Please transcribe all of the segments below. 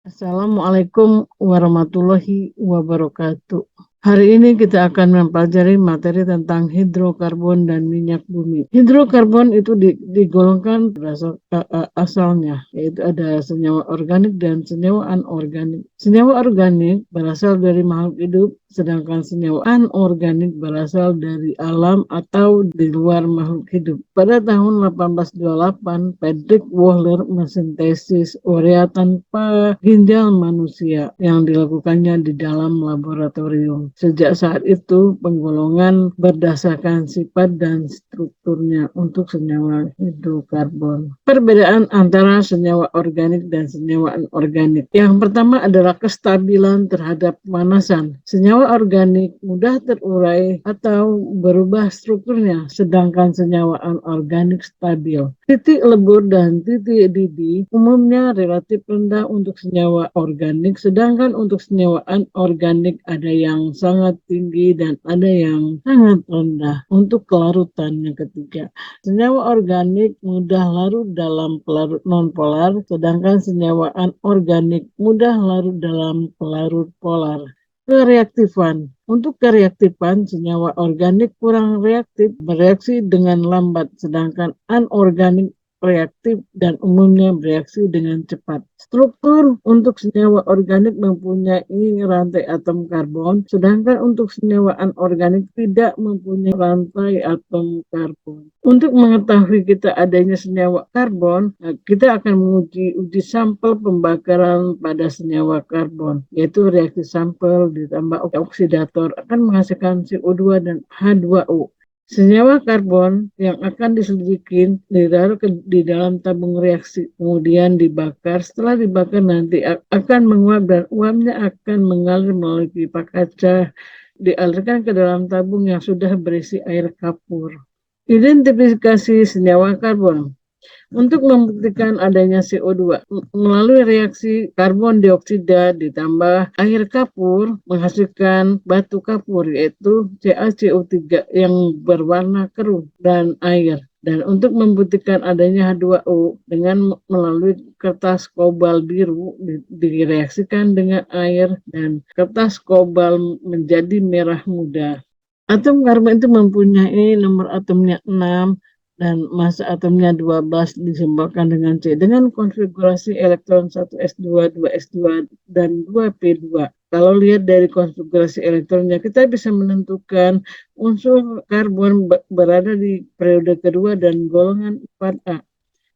Assalamualaikum warahmatullahi wabarakatuh. Hari ini kita akan mempelajari materi tentang hidrokarbon dan minyak bumi. Hidrokarbon itu digolongkan berdasarkan asalnya, yaitu ada senyawa organik dan senyawa anorganik. Senyawa organik berasal dari makhluk hidup, sedangkan senyawa anorganik berasal dari alam atau di luar makhluk hidup. Pada tahun 1828, Patrick Wöhler mensintesis urea tanpa ginjal manusia yang dilakukannya di dalam laboratorium. Sejak saat itu, penggolongan berdasarkan sifat dan strukturnya untuk senyawa hidrokarbon. Perbedaan antara senyawa organik dan senyawa anorganik. Yang pertama adalah kestabilan terhadap pemanasan. Senyawa organik mudah terurai atau berubah strukturnya, sedangkan senyawa anorganik stabil. Titik lebur dan titik didih umumnya relatif rendah untuk senyawa organik, sedangkan untuk senyawa anorganik ada yang sangat tinggi dan ada yang sangat rendah. Untuk kelarutan yang ketiga, senyawa organik mudah larut dalam pelarut nonpolar, sedangkan senyawa anorganik mudah larut dalam pelarut polar. Kereaktifan. Untuk kereaktifan, senyawa organik kurang reaktif, bereaksi dengan lambat, sedangkan anorganik reaktif dan umumnya bereaksi dengan cepat. Struktur untuk senyawa organik mempunyai rantai atom karbon, sedangkan untuk senyawa anorganik tidak mempunyai rantai atom karbon. Untuk mengetahui kita adanya senyawa karbon, kita akan menguji sampel pembakaran pada senyawa karbon, yaitu reaksi sampel ditambah oksidator akan menghasilkan CO2 dan H2O. Senyawa karbon yang akan diselidiki ditaruh di dalam tabung reaksi, kemudian dibakar. Setelah dibakar nanti akan menguap dan uapnya akan mengalir melalui pipa kaca, dialirkan ke dalam tabung yang sudah berisi air kapur. Identifikasi senyawa karbon. Untuk membuktikan adanya CO2 melalui reaksi karbon dioksida ditambah air kapur menghasilkan batu kapur, yaitu CaCO3 yang berwarna keruh dan air. Dan untuk membuktikan adanya H2O dengan melalui kertas kobalt biru direaksikan dengan air dan kertas kobalt menjadi merah muda. Atom karbon itu mempunyai nomor atomnya 6 dan massa atomnya 12, disimbolkan dengan C dengan konfigurasi elektron 1s2, 2s2, dan 2p2. Kalau lihat dari konfigurasi elektronnya, kita bisa menentukan unsur karbon berada di periode kedua dan golongan 4A.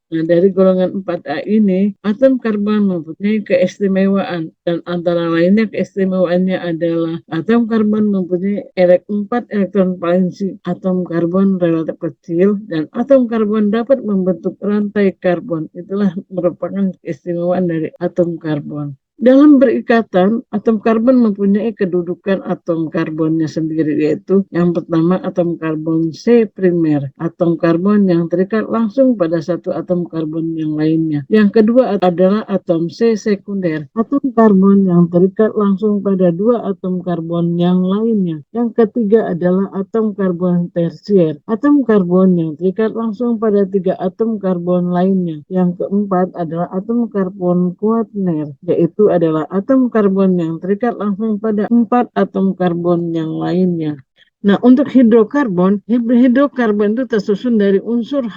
Nah, dari golongan 4A ini, atom karbon mempunyai keistimewaan, dan antara lainnya keistimewaannya adalah atom karbon mempunyai 4 elektron valensi, atom karbon relatif kecil, dan atom karbon dapat membentuk rantai karbon. Itulah merupakan keistimewaan dari atom karbon. Dalam berikatan, atom karbon mempunyai kedudukan atom karbonnya sendiri, yaitu yang pertama atom karbon C primer, atom karbon yang terikat langsung pada satu atom karbon yang lainnya. Yang kedua adalah atom C sekunder, atom karbon yang terikat langsung pada dua atom karbon yang lainnya. Yang ketiga adalah atom karbon tersier, atom karbon yang terikat langsung pada tiga atom karbon lainnya. Yang keempat adalah atom karbon kuaterner, yaitu adalah atom karbon yang terikat langsung pada 4 atom karbon yang lainnya. Nah, untuk hidrokarbon itu tersusun dari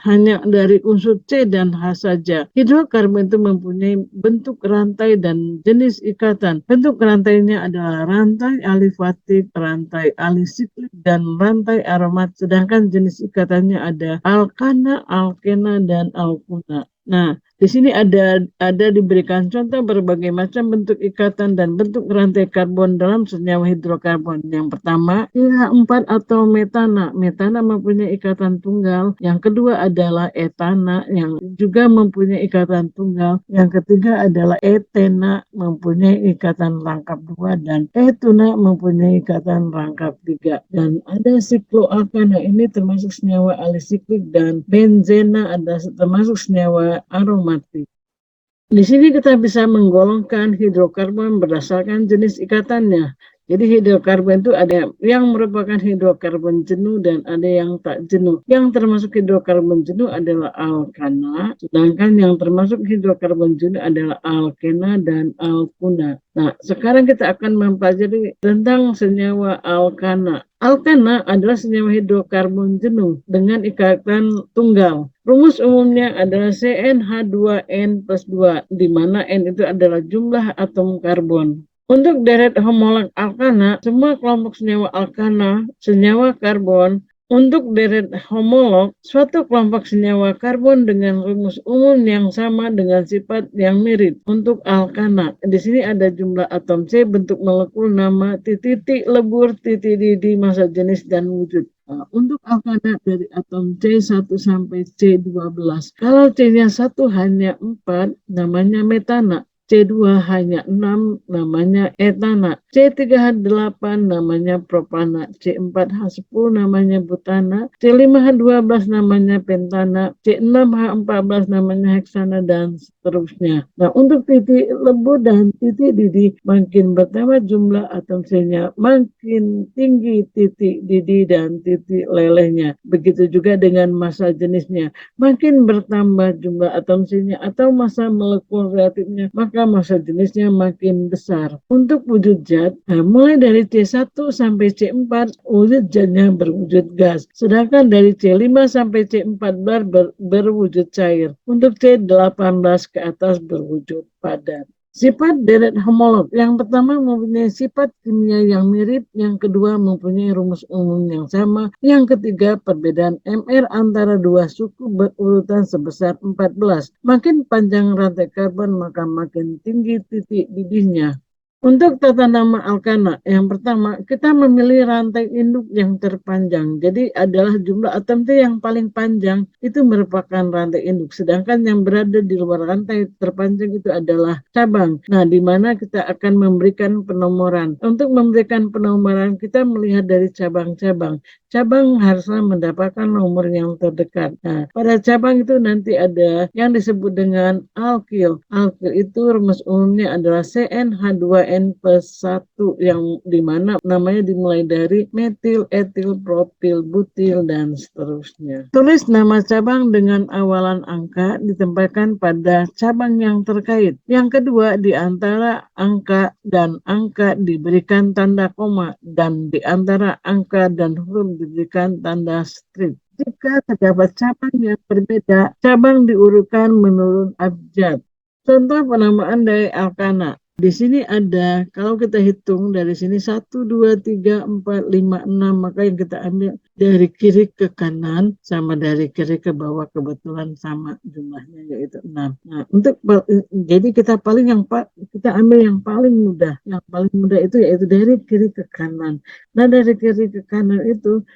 hanya dari unsur C dan H saja. Hidrokarbon itu mempunyai bentuk rantai dan jenis ikatan. Bentuk rantainya adalah rantai alifatik, rantai alisiklik, dan rantai aromat. Sedangkan jenis ikatannya ada alkana, alkena, dan alkuna. Nah, di sini ada diberikan contoh berbagai macam bentuk ikatan dan bentuk rantai karbon dalam senyawa hidrokarbon. Yang pertama, CH4 atau metana. Metana mempunyai ikatan tunggal. Yang kedua adalah etana yang juga mempunyai ikatan tunggal. Yang ketiga adalah etena mempunyai ikatan rangkap 2 dan etuna mempunyai ikatan rangkap 3. Dan ada sikloalkana, ini termasuk senyawa alisiklik, dan benzena ada termasuk senyawa aromatik. Di sini kita bisa menggolongkan hidrokarbon berdasarkan jenis ikatannya. Jadi hidrokarbon itu ada yang merupakan hidrokarbon jenuh dan ada yang tak jenuh. Yang termasuk hidrokarbon jenuh adalah alkana, sedangkan yang termasuk hidrokarbon jenuh adalah alkena dan alkuna. Nah, sekarang kita akan mempelajari tentang senyawa alkana. Alkana adalah senyawa hidrokarbon jenuh dengan ikatan tunggal. Rumus umumnya adalah CnH2n plus 2, di mana N itu adalah jumlah atom karbon. Untuk deret homolog alkana, semua kelompok senyawa alkana, senyawa karbon. Untuk deret homolog, suatu kelompok senyawa karbon dengan rumus umum yang sama dengan sifat yang mirip. Untuk alkana, di sini ada jumlah atom C, bentuk molekul, nama, titik lebur, titik didih, massa jenis, dan wujud. Nah, untuk alkana dari atom C1 sampai C12. Kalau C-nya 1 hanya 4, namanya metana. C2 hanya 6, namanya etana. C3H8 namanya propana. C4H10 namanya butana. C5H12 namanya pentana. C6H14 namanya heksana, dan seterusnya. Nah, untuk titik lebur dan titik didih, makin bertambah jumlah atom C-nya, makin tinggi titik didih dan titik lelehnya. Begitu juga dengan massa jenisnya. Makin bertambah jumlah atom C-nya atau massa molekul reaktifnya, maka massa jenisnya makin besar. Untuk wujud zat, mulai dari C1 sampai C4, wujud zatnya berwujud gas. Sedangkan dari C5 sampai C14 berwujud cair. Untuk C18 ke atas berwujud padat. Sifat deret homolog. Yang pertama mempunyai sifat kimia yang mirip, yang kedua mempunyai rumus umum yang sama, yang ketiga perbedaan MR antara dua suku berurutan sebesar 14. Makin panjang rantai karbon maka makin tinggi titik didihnya. Untuk tata nama alkana, yang pertama kita memilih rantai induk yang terpanjang. Jadi adalah jumlah atom T yang paling panjang itu merupakan rantai induk. Sedangkan yang berada di luar rantai terpanjang itu adalah cabang. Nah, di mana kita akan memberikan penomoran. Untuk memberikan penomoran kita melihat dari cabang-cabang. Cabang haruslah mendapatkan nomor yang terdekat. Nah, pada cabang itu nanti ada yang disebut dengan alkil. Alkil itu rumus umumnya adalah CnH2n plus 1, yang dimana namanya dimulai dari metil, etil, propil, butil, dan seterusnya. Tulis nama cabang dengan awalan angka ditempatkan pada cabang yang terkait. Yang kedua, di antara angka dan angka diberikan tanda koma, dan di antara angka dan huruf diberikan tanda strip. Jika terdapat cabang yang berbeda, cabang diurutkan menurut abjad. Contoh penamaan dari alkana. Di sini ada, kalau kita hitung dari sini 1, 2, 3, 4, 5, 6, maka yang kita ambil dari kiri ke kanan sama dari kiri ke bawah, kebetulan sama jumlahnya yaitu 6. Nah, jadi kita ambil yang paling mudah. Yang paling mudah itu yaitu dari kiri ke kanan. Nah, dari kiri ke kanan itu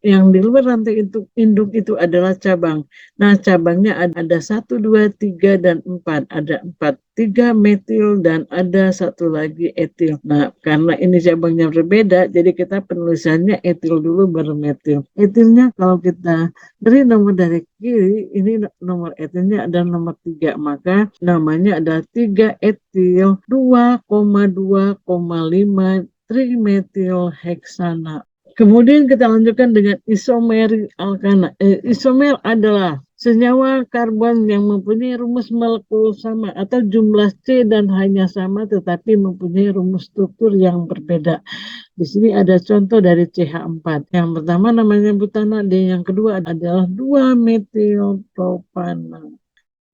yang di luar rantai induk itu adalah cabang. Nah, cabangnya ada 1, 2, 3, dan 4. Ada 4. 3 metil dan ada satu lagi etil. Nah, karena ini cabangnya berbeda, jadi kita penulisannya etil dulu baru metil. Etilnya kalau kita beri nomor dari kiri, ini nomor etilnya ada nomor 3, maka namanya ada 3 etil 2,2,5 trimetil heksana. Kemudian kita lanjutkan dengan isomer alkana. Isomer adalah senyawa karbon yang mempunyai rumus molekul sama atau jumlah C dan hanya sama tetapi mempunyai rumus struktur yang berbeda. Di sini ada contoh dari CH4. Yang pertama namanya butana, dan yang kedua adalah 2-metil propana.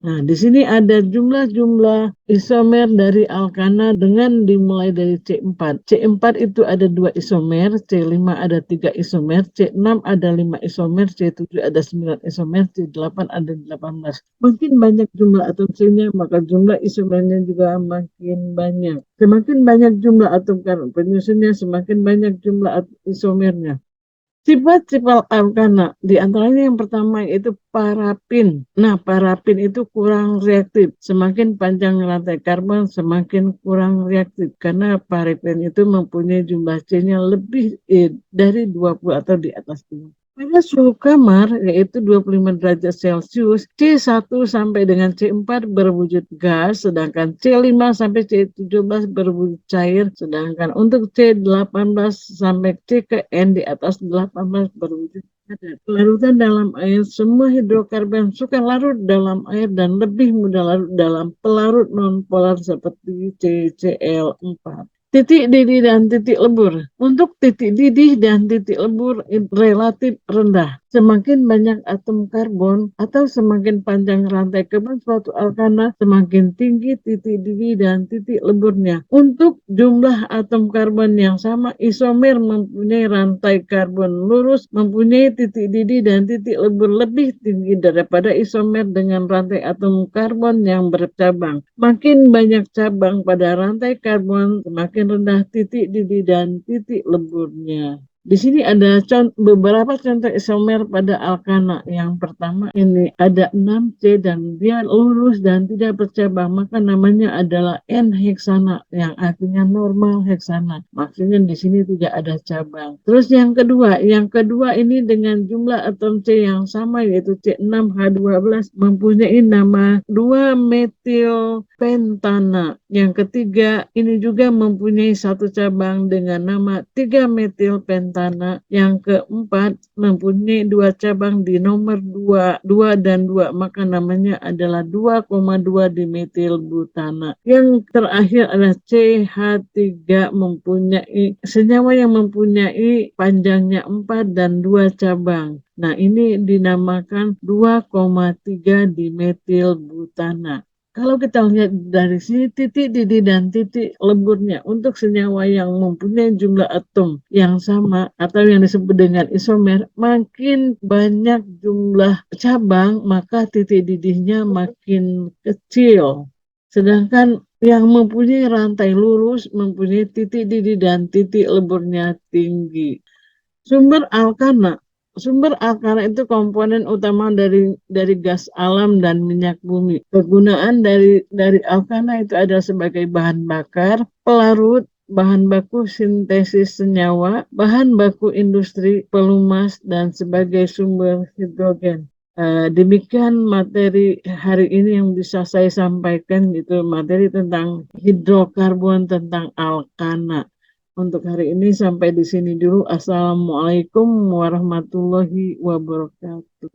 Nah, di sini ada jumlah-jumlah isomer dari alkana dengan dimulai dari C4. C4 itu ada 2 isomer, C5 ada 3 isomer, C6 ada 5 isomer, C7 ada 9 isomer, C8 ada 18. Makin banyak jumlah atom C-nya, maka jumlah isomernya juga makin banyak. Semakin banyak jumlah atom karbon penyusunnya, semakin banyak jumlah isomernya. Sifat-sifat alkana, di antaranya yang pertama yaitu parafin. Nah, parafin itu kurang reaktif. Semakin panjang rantai karbon, semakin kurang reaktif. Karena parafin itu mempunyai jumlah C-nya lebih dari 20 atau di atas 20. Pada suhu kamar, yaitu 25 derajat Celcius, C1 sampai dengan C4 berwujud gas, sedangkan C5 sampai C17 berwujud cair, sedangkan untuk C18 sampai C ke N di atas 18 berwujud padat. Larutan dalam air, semua hidrokarbon suka larut dalam air dan lebih mudah larut dalam pelarut nonpolar seperti CCl4. Titik didih dan titik lebur. Untuk titik didih dan titik lebur relatif rendah. Semakin banyak atom karbon atau semakin panjang rantai karbon suatu alkana, semakin tinggi titik didih dan titik leburnya. Untuk jumlah atom karbon yang sama, isomer mempunyai rantai karbon lurus, mempunyai titik didih dan titik lebur lebih tinggi daripada isomer dengan rantai atom karbon yang bercabang. Makin banyak cabang pada rantai karbon, semakin rendah titik didih dan titik leburnya. Di sini ada beberapa contoh isomer pada alkana. Yang pertama ini ada 6C dan dia lurus dan tidak bercabang, maka namanya adalah N-heksana yang artinya normal heksana. Maksudnya di sini tidak ada cabang. Terus yang kedua ini dengan jumlah atom C yang sama yaitu C6H12 mempunyai nama 2-metil pentana. Yang ketiga ini juga mempunyai satu cabang dengan nama 3-metil pentana. Yang keempat mempunyai dua cabang di nomor 2 dan 2, maka namanya adalah 2,2 dimetil butana. Yang terakhir adalah CH3 mempunyai senyawa yang mempunyai panjangnya 4 dan 2 cabang. Nah, ini dinamakan 2,3 dimetil butana. Kalau kita lihat dari sini titik didih dan titik leburnya untuk senyawa yang mempunyai jumlah atom yang sama atau yang disebut dengan isomer, makin banyak jumlah cabang maka titik didihnya makin kecil. Sedangkan yang mempunyai rantai lurus mempunyai titik didih dan titik leburnya tinggi. Sumber alkana. Sumber alkana itu komponen utama dari gas alam dan minyak bumi. Kegunaan dari alkana itu adalah sebagai bahan bakar, pelarut, bahan baku sintesis senyawa, bahan baku industri, pelumas, dan sebagai sumber hidrogen. Demikian materi hari ini yang bisa saya sampaikan, gitu, materi tentang hidrokarbon, tentang alkana. Untuk hari ini sampai di sini dulu. Assalamualaikum warahmatullahi wabarakatuh.